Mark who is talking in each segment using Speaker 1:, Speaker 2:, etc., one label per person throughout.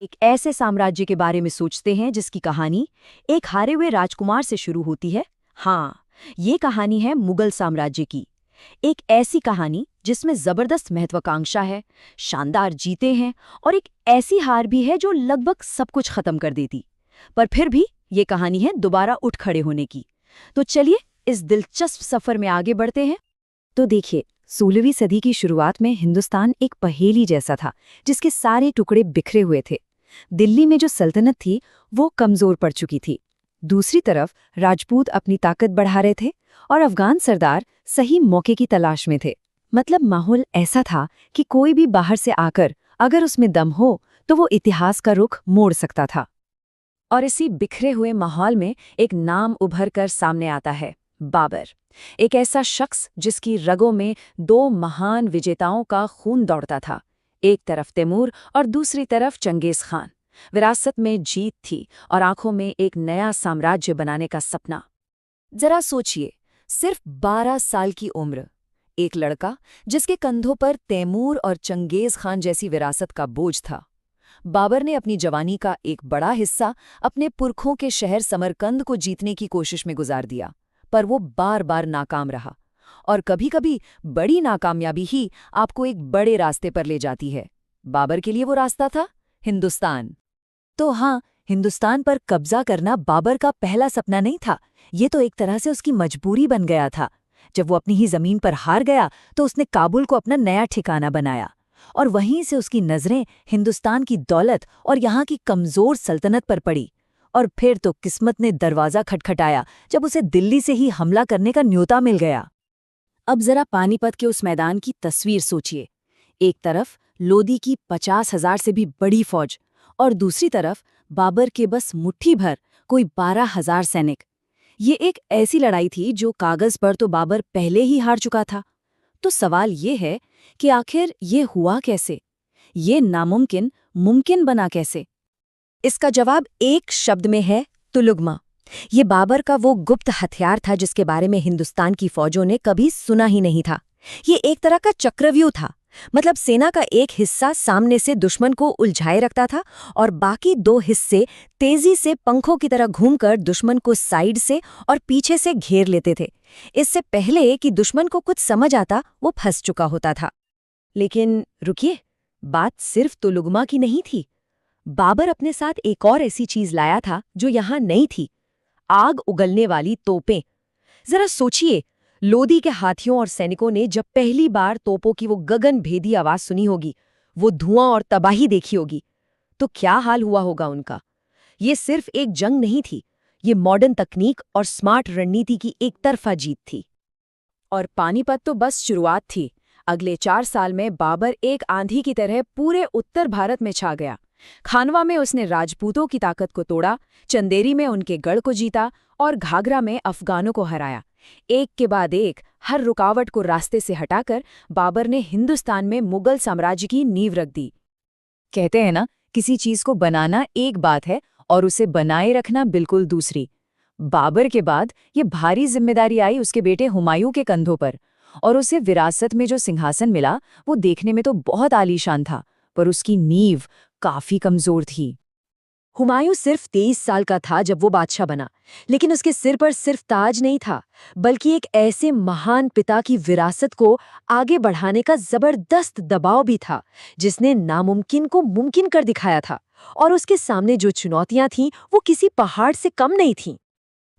Speaker 1: एक ऐसे साम्राज्य के बारे में सोचते हैं जिसकी कहानी एक हारे हुए राजकुमार से शुरू होती है। हाँ, ये कहानी है मुगल साम्राज्य की। एक ऐसी कहानी जिसमें जबरदस्त महत्वाकांक्षा है, शानदार जीते हैं और एक ऐसी हार भी है जो लगभग सब कुछ खत्म कर देती। पर फिर भी ये कहानी है दोबारा उठ खड़े होने की। तो चलिए इस दिलचस्प सफर में आगे बढ़ते हैं। तो देखिए, 16वीं सदी की शुरुआत में हिंदुस्तान एक पहेली जैसा था जिसके सारे टुकड़े बिखरे हुए थे। दिल्ली में जो सल्तनत थी वो कमजोर पड़ चुकी थी। दूसरी तरफ राजपूत अपनी ताकत बढ़ा रहे थे और अफगान सरदार सही मौके की तलाश में थे। मतलब माहौल ऐसा था कि कोई भी बाहर से आकर अगर उसमें दम हो तो वो इतिहास का रुख मोड़ सकता था। और इसी बिखरे हुए माहौल में एक नाम उभर कर सामने आता है, बाबर। एक ऐसा शख्स जिसकी रगों में दो महान विजेताओं का खून दौड़ता था। एक तरफ तैमूर और दूसरी तरफ चंगेज खान। विरासत में जीत थी और आंखों में एक नया साम्राज्य बनाने का सपना। जरा सोचिए, सिर्फ 12 साल की उम्र, एक लड़का जिसके कंधों पर तैमूर और चंगेज खान जैसी विरासत का बोझ था। बाबर ने अपनी जवानी का एक बड़ा हिस्सा अपने पुरखों के शहर समरकंद को जीतने की कोशिश में गुजार दिया, पर वो बार बार नाकाम रहा। और कभी-कभी बड़ी नाकामयाबी ही आपको एक बड़े रास्ते पर ले जाती है। बाबर के लिए वो रास्ता था हिंदुस्तान। तो हाँ, हिंदुस्तान पर कब्जा करना बाबर का पहला सपना नहीं था। ये तो एक तरह से उसकी मजबूरी बन गया था। जब वो अपनी ही जमीन पर हार गया तो उसने काबुल को अपना नया ठिकाना बनाया और वहीं से उसकी नजरें हिंदुस्तान की दौलत और यहाँ की कमजोर सल्तनत पर पड़ी। और फिर तो किस्मत ने दरवाजा खटखटाया जब उसे दिल्ली से ही हमला करने का न्योता मिल गया। अब जरा पानीपत के उस मैदान की तस्वीर सोचिए। एक तरफ लोदी की 50,000 से भी बड़ी फौज और दूसरी तरफ बाबर के बस मुट्ठी भर कोई 12,000 सैनिक। ये एक ऐसी लड़ाई थी जो कागज पर तो बाबर पहले ही हार चुका था। तो सवाल ये है कि आखिर ये हुआ कैसे? ये नामुमकिन मुमकिन बना कैसे? इसका जवाब एक शब्द में है, तुलुगमा। ये बाबर का वो गुप्त हथियार था जिसके बारे में हिंदुस्तान की फौजों ने कभी सुना ही नहीं था। ये एक तरह का चक्रव्यूह था। मतलब सेना का एक हिस्सा सामने से दुश्मन को उलझाए रखता था और बाकी दो हिस्से तेजी से पंखों की तरह घूमकर दुश्मन को साइड से और पीछे से घेर लेते थे। इससे पहले कि दुश्मन को कुछ समझ आता, वो फंस चुका होता था। लेकिन रुकिए, बात सिर्फ तुलुगमा की नहीं थी। बाबर अपने साथ एक और ऐसी चीज लाया था जो यहां नहीं थी, आग उगलने वाली तोपें। जरा सोचिए, लोदी के हाथियों और सैनिकों ने जब पहली बार तोपों की वो गगनभेदी आवाज सुनी होगी, वो धुआं और तबाही देखी होगी, तो क्या हाल हुआ होगा उनका। ये सिर्फ एक जंग नहीं थी, ये मॉडर्न तकनीक और स्मार्ट रणनीति की एक तरफा जीत थी। और पानीपत तो बस शुरुआत थी। अगले 4 साल में बाबर एक आंधी की तरह पूरे उत्तर भारत में छा गया। खानवा में उसने राजपूतों की ताकत को तोड़ा, चंदेरी में उनके गढ़ को जीता और घाघरा में अफगानों को हराया। एक के बाद एक हर रुकावट को रास्ते से हटाकर बाबर ने हिंदुस्तान में मुगल साम्राज्य की नींव रख दी। कहते हैं ना, किसी चीज को बनाना एक बात है और उसे बनाए रखना बिल्कुल दूसरी। बाबर के बाद ये भारी जिम्मेदारी आई उसके बेटे हुमायूं के कंधों पर। और उसे विरासत में जो सिंहासन मिला वो देखने में तो बहुत आलीशान था, पर उसकी नींव काफी कमजोर थी। हुमायूं सिर्फ 23 साल का था जब वो बादशाह बना, लेकिन उसके सिर पर सिर्फ ताज नहीं था, बल्कि एक ऐसे महान पिता की विरासत को आगे बढ़ाने का जबरदस्त दबाव भी था जिसने नामुमकिन को मुमकिन कर दिखाया था। और उसके सामने जो चुनौतियां थीं वो किसी पहाड़ से कम नहीं थीं।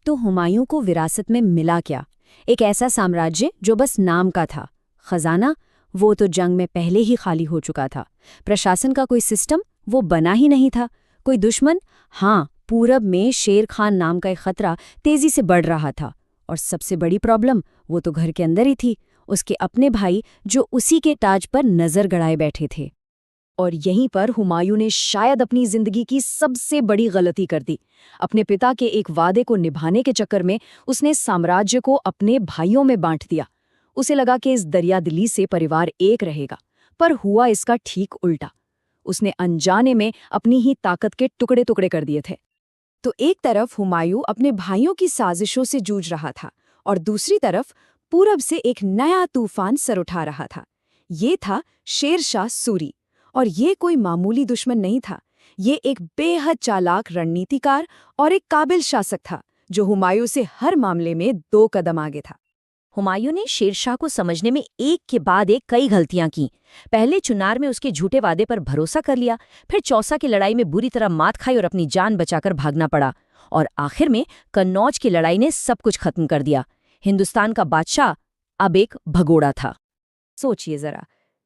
Speaker 1: तो हुमायूं को विरासत में मिला क्या? एक ऐसा साम्राज्य जो बस नाम का था। खजाना, वो तो जंग में पहले ही खाली हो चुका था। प्रशासन का कोई सिस्टम, वो बना ही नहीं था। कोई दुश्मन, हाँ, पूरब में शेर खान नाम का एक खतरा तेजी से बढ़ रहा था। और सबसे बड़ी प्रॉब्लम, वो तो घर के अंदर ही थी, उसके अपने भाई जो उसी के ताज पर नजर गड़ाए बैठे थे। और यहीं पर हुमायूं ने शायद अपनी जिंदगी की सबसे बड़ी गलती कर दी। अपने पिता के एक वादे को निभाने के चक्कर में उसने साम्राज्य को अपने भाइयों में बांट दिया। उसे लगा कि इस दरियादिली से परिवार एक रहेगा, पर हुआ इसका ठीक उल्टा। उसने अनजाने में अपनी ही ताकत के टुकड़े टुकड़े कर दिए थे। तो एक तरफ हुमायूं अपने भाइयों की साजिशों से जूझ रहा था और दूसरी तरफ पूरब से एक नया तूफान सर उठा रहा था। ये था शेर शाह सूरी। और ये कोई मामूली दुश्मन नहीं था। ये एक बेहद चालाक रणनीतिकार और एक काबिल शासक था, जो हुमायूं से हर मामले में 2 कदम आगे था। हुमायूं ने शेरशाह को समझने में एक के बाद एक कई गलतियां की। पहले चुनार में उसके झूठे वादे पर भरोसा कर लिया, फिर चौसा की लड़ाई में बुरी तरह मात खाई और अपनी जान बचाकर भागना पड़ा, और आखिर में कन्नौज की लड़ाई ने सब कुछ खत्म कर दिया। हिंदुस्तान का बादशाह अब एक भगोड़ा था। सोचिए जरा,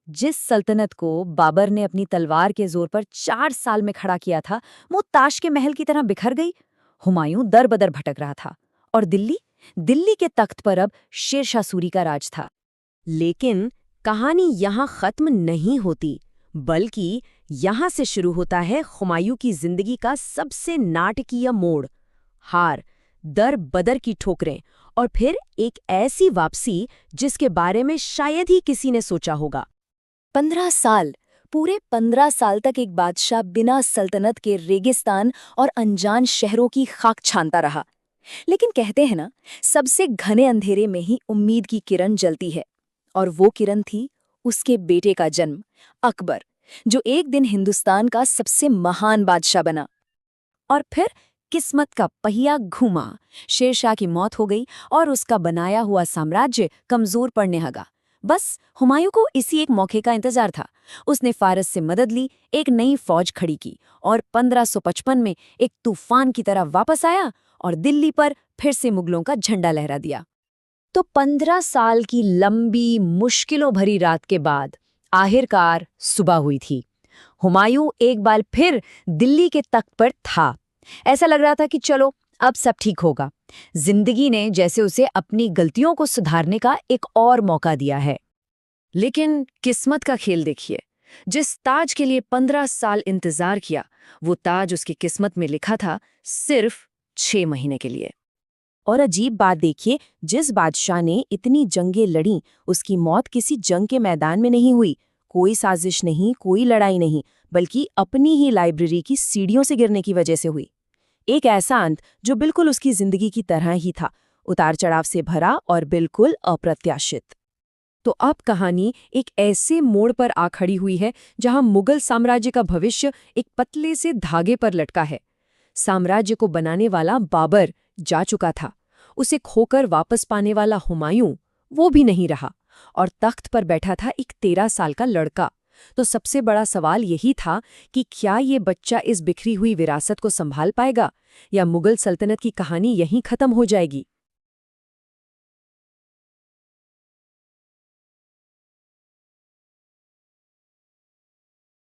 Speaker 1: जिस सल्तनत को बाबर ने अपनी तलवार के जोर पर 4 साल में खड़ा किया था, वो ताश के महल की तरह बिखर गई। हुमायूं दर-बदर भटक रहा था, और दिल्ली के तख्त पर अब शेरशाह सूरी का राज था। लेकिन कहानी यहाँ खत्म नहीं होती, बल्कि यहाँ से शुरू होता है हुमायूं की जिंदगी का सबसे नाटकीय मोड़। हार, दर-बदर की ठोकरें, और फिर एक ऐसी वापसी जिसके बारे में शायद ही किसी ने सोचा होगा। 15 साल, पूरे 15 साल तक एक बादशाह बिना सल्तनत के रेगिस्तान और अनजान शहरों की खाक छानता रहा। लेकिन कहते हैं ना, सबसे घने अंधेरे में ही उम्मीद की किरण जलती है। और वो किरण थी उसके बेटे का जन्म, अकबर, जो एक दिन हिंदुस्तान का सबसे महान बादशाह बना। और फिर किस्मत का पहिया घूमा, शेरशाह की मौत हो गई और उसका बनाया हुआ साम्राज्य कमजोर पड़ने लगा। बस हुमायूं को इसी एक मौके का इंतजार था। उसने फारस से मदद ली, एक नई फौज खड़ी की, और 1555 में एक तूफान की तरह वापस आया और दिल्ली पर फिर से मुगलों का झंडा लहरा दिया। तो 15 साल की लंबी, मुश्किलों भरी रात के बाद आखिरकार सुबह हुई थी। हुमायूं एक बार फिर दिल्ली के तख्त पर था। ऐसा लग रहा था कि चलो अब सब ठीक होगा। जिंदगी ने जैसे उसे अपनी गलतियों को सुधारने का एक और मौका दिया है। लेकिन किस्मत का खेल देखिए। जिस ताज के लिए 15 साल इंतजार किया, वो ताज उसकी किस्मत में लिखा था सिर्फ 6 महीने के लिए। और अजीब बात देखिए, जिस बादशाह ने इतनी जंगें लड़ी, उसकी मौत किसी जंग के मैदान में नहीं हुई। कोई साजिश नहीं, कोई लड़ाई नहीं, बल्कि अपनी ही लाइब्रेरी की सीढ़ियों से गिरने की वजह से हुई। एक ऐसा अंत जो बिल्कुल उसकी जिंदगी की तरह ही था, उतार चढ़ाव से भरा और बिल्कुल अप्रत्याशित। तो अब कहानी एक ऐसे मोड़ पर आ खड़ी हुई है जहां मुगल साम्राज्य का भविष्य एक पतले से धागे पर लटका है। साम्राज्य को बनाने वाला बाबर जा चुका था, उसे खोकर वापस पाने वाला हुमायूं वो भी नहीं रहा, और तख्त पर बैठा था एक 13 साल का लड़का। तो सबसे बड़ा सवाल यही था कि क्या ये बच्चा इस बिखरी हुई विरासत को संभाल पाएगा, या मुगल सल्तनत की कहानी यहीं खत्म हो जाएगी।